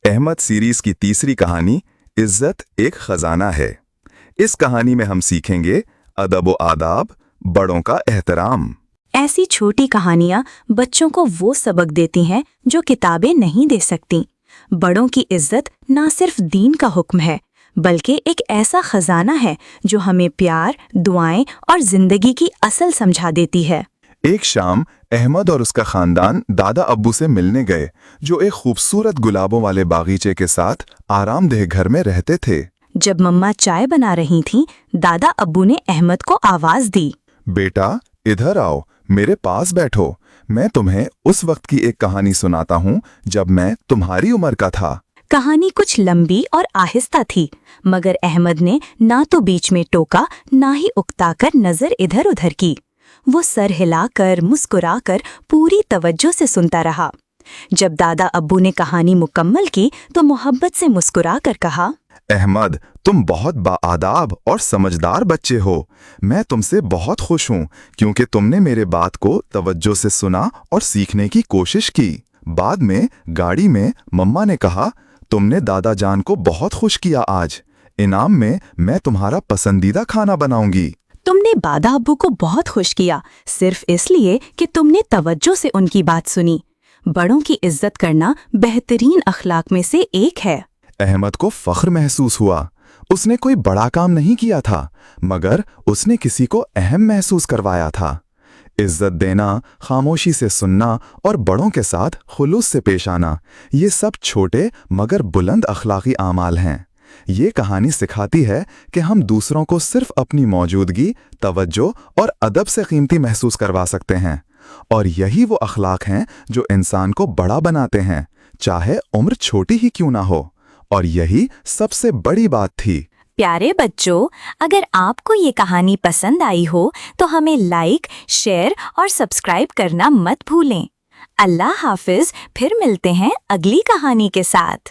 Ahmad series की तीसरी कहानी इज्जत एक खजाना है। इस कहानी में हम सीखेंगे अदब व आदाब, बड़ों का एहतराम। ऐसी छोटी कहानियाँ बच्चों को वो सबक देती हैं जो किताबें नहीं दे सकती। बड़ों की इज्जत ना सिर्फ दीन का हुक्म है, बल्कि एक ऐसा खजाना है जो हमें प्यार, दुआएं और जिंदगी की असल समझा देती है। एक शाम अहमद और उसका खानदान दादा अब्बू से मिलने गए, जो एक खूबसूरत गुलाबों वाले बागीचे के साथ आरामदेह घर में रहते थे। जब मम्मा चाय बना रही थीं, दादा अब्बू ने अहमद को आवाज दी। बेटा, इधर आओ, मेरे पास बैठो। मैं तुम्हें उस वक्त की एक कहानी सुनाता हूँ जब मैं तुम्हारी उम्र का था। कहानी कुछ लंबी और आहिस्ता थी, मगर अहमद ने ना तो बीच में टोका, ना ही उकताकर नजर इधर उधर की। वो सर हिलाकर, मुस्कुराकर पूरी तवज्जो से सुनता रहा। जब दादा अब्बू ने कहानी मुकम्मल की तो मोहब्बत से मुस्कुराकर कहा, अहमद, तुम बहुत बाआदाब और समझदार बच्चे हो। मैं तुमसे बहुत खुश हूँ क्योंकि तुमने मेरे बात को तवज्जो से सुना और सीखने की कोशिश की। बाद में गाड़ी में मम्मा ने कहा, तुमने दादा जान को बहुत खुश किया आज। इनाम में मैं तुम्हारा पसंदीदा खाना बनाऊंगी। तुमने दादा अब्बू को बहुत खुश किया सिर्फ इसलिए कि तुमने तवज्जो से उनकी बात सुनी। बड़ों की इज्जत करना बेहतरीन अखलाक में से एक है। अहमद को फख्र महसूस हुआ। उसने कोई बड़ा काम नहीं किया था, मगर उसने किसी को अहम महसूस करवाया था। इज्जत देना, खामोशी से सुनना और बड़ों के साथ खुलूस से पेश आना, ये सब छोटे मगर बुलंद अखलाकी आमाल हैं। ये कहानी सिखाती है कि हम दूसरों को सिर्फ अपनी मौजूदगी, तवज्जो और अदब से कीमती महसूस करवा सकते हैं, और यही वो अखलाक हैं जो इंसान को बड़ा बनाते हैं, चाहे उम्र छोटी ही क्यों ना हो। और यही सबसे बड़ी बात थी। प्यारे बच्चों, अगर आपको ये कहानी पसंद आई हो तो हमें लाइक, शेयर और सब्सक्राइब करना मत भूलें। अल्लाह हाफिज, फिर मिलते हैं अगली कहानी के साथ।